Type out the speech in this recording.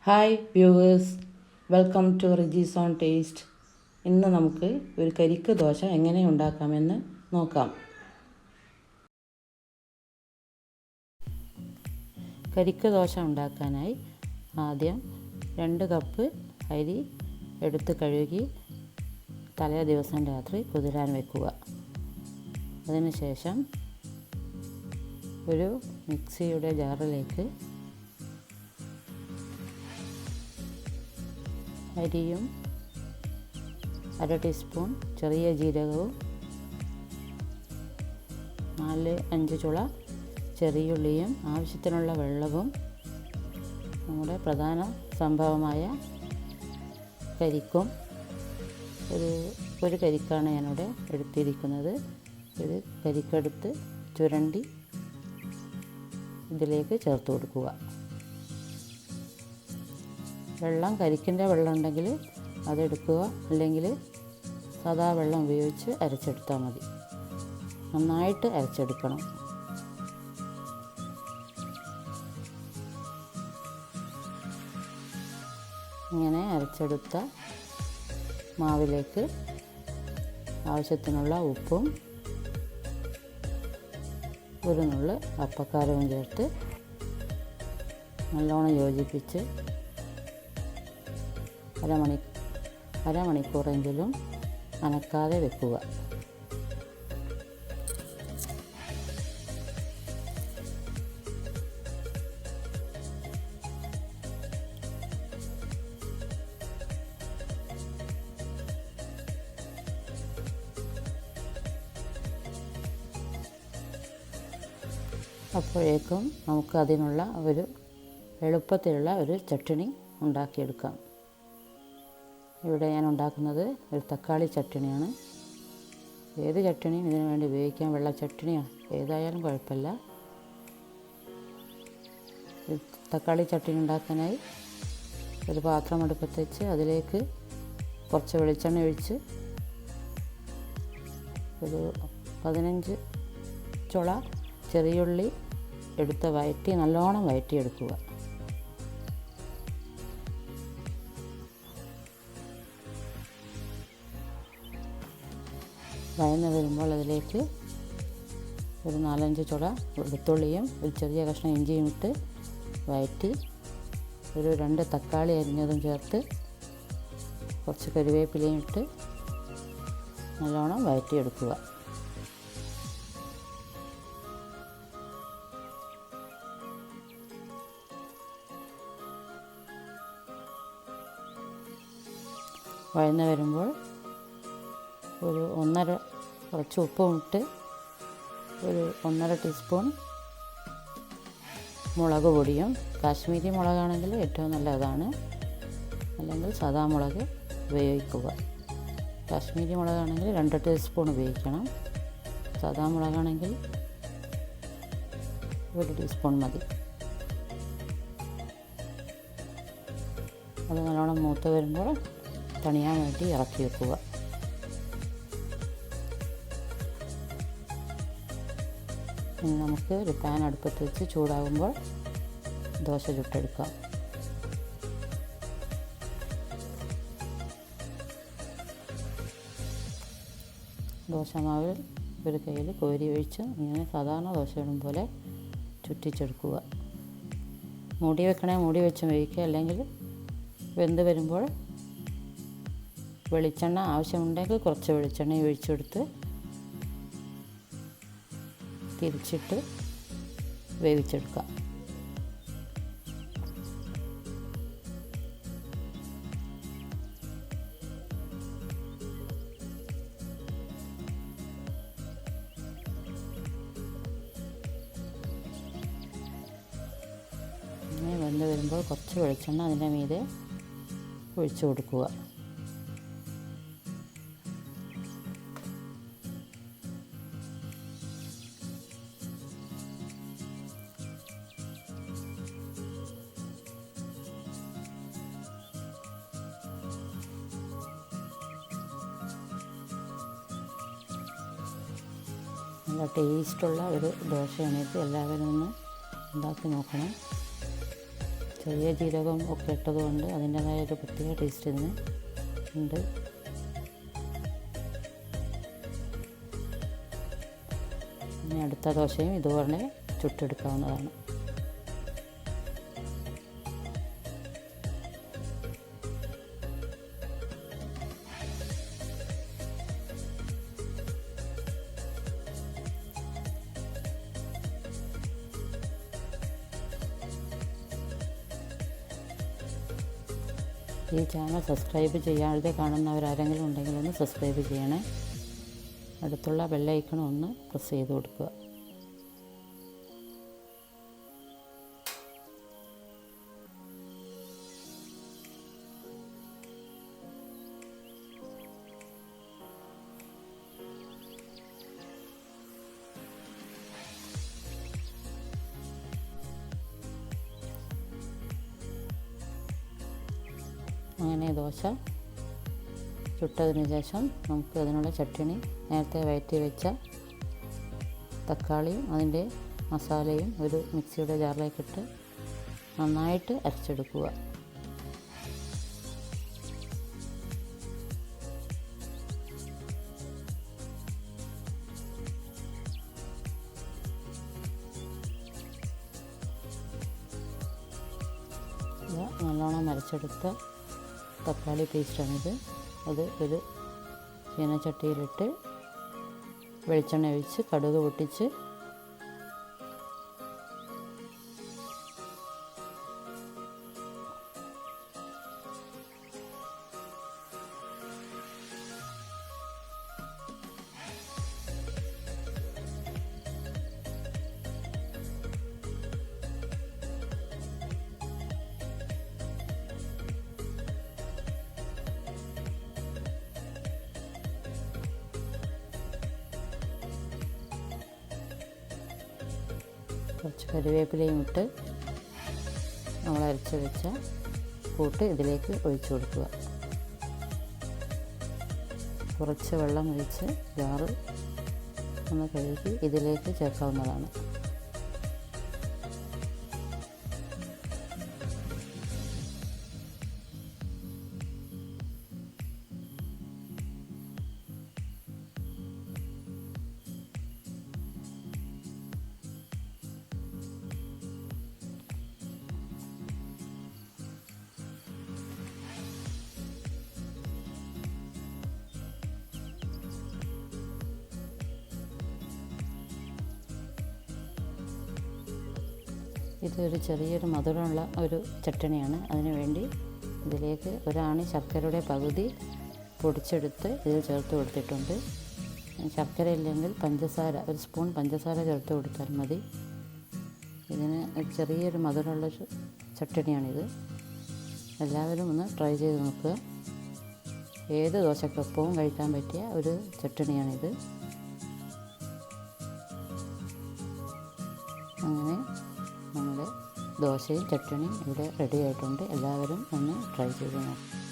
Hi viewers, welcome to Reji's own taste. ഇന്ന് നമുക്ക് ഒരു കരിക്ക് ദോശ എങ്ങനെ ഉണ്ടാക്കാമെന്ന് നോക്കാം. കരിക്ക് ദോശ ഉണ്ടാക്കാനായി ആദ്യം 2 കപ്പ് അരി എടുത്ത് കഴുകി തലേ ദിവസം രാത്രി കുതിരാൻ വെക്കുക. അതിനുശേഷം ഒരു മിക്സിയുടെ ജാറിലേക്ക് അരിയും 1/2 ടീസ്പൂൺ ചെറിയ ജീരകവും 4-5 ചുള ചെറിയുള്ളിയും ആവശ്യത്തിനുള്ള വെള്ളവും നമ്മുടെ പ്രധാന സംഭവമായ കരിക്കും ഒരു കരിക്കാണ് ഞാനിവിടെ എടുത്തിരിക്കുന്നത്. ഇത് കരിക്കെടുത്ത് ചുരണ്ടി ഇതിലേക്ക് ചേർത്ത് കൊടുക്കുക. വെള്ളം കരിക്കിൻ്റെ വെള്ളം ഉണ്ടെങ്കിൽ അതെടുക്കുക, അല്ലെങ്കിൽ സാദാ വെള്ളം ഉപയോഗിച്ച് അരച്ചെടുത്താൽ മതി. നന്നായിട്ട് അരച്ചെടുക്കണം. ഇങ്ങനെ അരച്ചെടുത്ത മാവിലേക്ക് ആവശ്യത്തിനുള്ള ഉപ്പും ഒരു നുള്ള് അപ്പക്കാരവും ചേർത്ത് നല്ലോണം യോജിപ്പിച്ച് അരമണിക്കൂറെങ്കിലും അനക്കാതെ വെക്കുക. അപ്പോഴേക്കും നമുക്ക് അതിനുള്ള എളുപ്പത്തിലുള്ള ഒരു ചട്നി ഉണ്ടാക്കിയെടുക്കാം. ഇവിടെ ഞാൻ ഉണ്ടാക്കുന്നത് ഒരു തക്കാളി ചട്നിയാണ്. ഏത് ചട്നിയും ഇതിനു വേണ്ടി ഉപയോഗിക്കാം. വെള്ള ചട്നിയാണ്, ഏതായാലും കുഴപ്പമില്ല. തക്കാളി ചട്നി ഉണ്ടാക്കാനായി ഒരു പാത്രം അടുപ്പത്ത് വെച്ച് അതിലേക്ക് കുറച്ച് വെളിച്ചെണ്ണ ഒഴിച്ച് ഒരു 15 ചുള ചെറിയുള്ളി എടുത്ത് നല്ലോണം വഴറ്റിയെടുക്കുക. വഴന്ന് വരുമ്പോൾ അതിലേക്ക് ഒരു 4-5 ചുള വെളുത്തുള്ളിയും ഒരു ചെറിയ കഷ്ണം ഇഞ്ചിയും ഇട്ട് വഴറ്റി ഒരു 2 തക്കാളി അരിഞ്ഞതും ചേർത്ത് കുറച്ച് കറിവേപ്പിലയും ഇട്ട് നല്ലോണം വഴറ്റിയെടുക്കുക. വഴന്ന് വരുമ്പോൾ കുറച്ച് ഉപ്പും ഇട്ട് ഒരു 1.5 ടീസ്പൂൺ മുളക് പൊടിയും, കാശ്മീരി മുളകാണെങ്കിൽ ഏറ്റവും നല്ലതാണ്, അല്ലെങ്കിൽ സാദാ മുളക് ഉപയോഗിക്കുക. കാശ്മീരി മുളകാണെങ്കിൽ 2 ടീസ്പൂൺ ഉപയോഗിക്കണം. സാദാ മുളകാണെങ്കിൽ 1 ടീസ്പൂൺ മതി. അത് നല്ലോണം മൂത്ത് വരുമ്പോൾ തണിയാൻ വേണ്ടി ഇറക്കി വെക്കുക. ഇനി നമുക്ക് ഒരു പാൻ അടുപ്പത്ത് വെച്ച് ചൂടാകുമ്പോൾ ദോശ ചുട്ടെടുക്കാം. ദോശമാവിൽ ഒരു കയ്യിൽ കോരി ഒഴിച്ച് ഇങ്ങനെ സാധാരണ ദോശ ഇടും പോലെ ചുറ്റിച്ചെടുക്കുക. മൂടി വെച്ച് വേവിക്കുക, അല്ലെങ്കിൽ വെന്ത് വരുമ്പോൾ വെളിച്ചെണ്ണ ആവശ്യമുണ്ടെങ്കിൽ കുറച്ച് വെളിച്ചെണ്ണ ഒഴിച്ചെടുത്ത് തിരിച്ചിട്ട് വേവിച്ചെടുക്കാം. ഇങ്ങനെ വെന്ത് വരുമ്പോൾ കുറച്ച് വെളിച്ചെണ്ണ അതിൻ്റെ മീതെ ഒഴിച്ചു കൊടുക്കുക. നല്ല ടേസ്റ്റുള്ള ഒരു ദോശയാണ് ഇത്. എല്ലാവരും ഒന്ന് ഉണ്ടാക്കി നോക്കണം. ചെറിയ ജീരകം ഒക്കെ ഇട്ടതുകൊണ്ട് അതിൻ്റേതായ ഒരു പ്രത്യേക ടേസ്റ്റ് ഇതിന് ഉണ്ട്. ഇനി അടുത്ത ദോശയും ഇതുപോലെ ചുട്ടെടുക്കാവുന്നതാണ്. ഈ ചാനൽ സബ്സ്ക്രൈബ് ചെയ്യാതെ കാണുന്നവരാരെങ്കിലും ഉണ്ടെങ്കിൽ ഒന്ന് സബ്സ്ക്രൈബ് ചെയ്യണേ. അടുത്തുള്ള ബെല്ലൈക്കൺ ഒന്ന് പ്രസ് ചെയ്ത് കൊടുക്കുക. അങ്ങനെ ദോശ ചുട്ടതിന് ശേഷം നമുക്ക് അതിനുള്ള ചട്നി, നേരത്തെ വഴറ്റി വെച്ച തക്കാളിയും അതിൻ്റെ മസാലയും ഒരു മിക്സിയുടെ ജാറിലേക്കിട്ട് നന്നായിട്ട് അരച്ചെടുക്കുക. നല്ലോണം അരച്ചെടുത്ത തക്കാളി പേസ്റ്റാണിത്. അത് ഒരു ചീനച്ചട്ടിയിലിട്ട് വെളിച്ചെണ്ണ ഒഴിച്ച് കടുക് പൊട്ടിച്ച് കുറച്ച് കറിവേപ്പിലയും ഇട്ട് നമ്മൾ അരച്ച് വെച്ച കൂട്ട് ഇതിലേക്ക് ഒഴിച്ചു കൊടുക്കുക. കുറച്ച് വെള്ളം ഒഴിച്ച് ജാറ് ഒന്ന് കഴുകി ഇതിലേക്ക് ചേർക്കാവുന്നതാണ്. ഇതൊരു ചെറിയൊരു മധുരമുള്ള ഒരു ചട്ടണിയാണ്. അതിനുവേണ്ടി ഇതിലേക്ക് ഒരാണി ശർക്കരയുടെ പകുതി പൊടിച്ചെടുത്ത് ഇതിൽ ചേർത്ത് കൊടുത്തിട്ടുണ്ട്. ശർക്കര ഇല്ലെങ്കിൽ പഞ്ചസാര, ഒരു സ്പൂൺ പഞ്ചസാര ചേർത്ത് കൊടുത്താൽ മതി. ഇതിന് ചെറിയൊരു മധുരമുള്ള ചട്ടണിയാണിത്. എല്ലാവരും ഒന്ന് ട്രൈ ചെയ്ത് നോക്കുക. ഏത് ദോശക്കൊപ്പവും കഴിക്കാൻ പറ്റിയ ഒരു ചട്ടണിയാണിത്. അങ്ങനെ നമ്മുടെ ദോശയും ചട്നിയും ഇവിടെ റെഡി ആയിട്ടുണ്ട്. എല്ലാവരും ഒന്ന് ട്രൈ ചെയ്ത് നോക്കാം.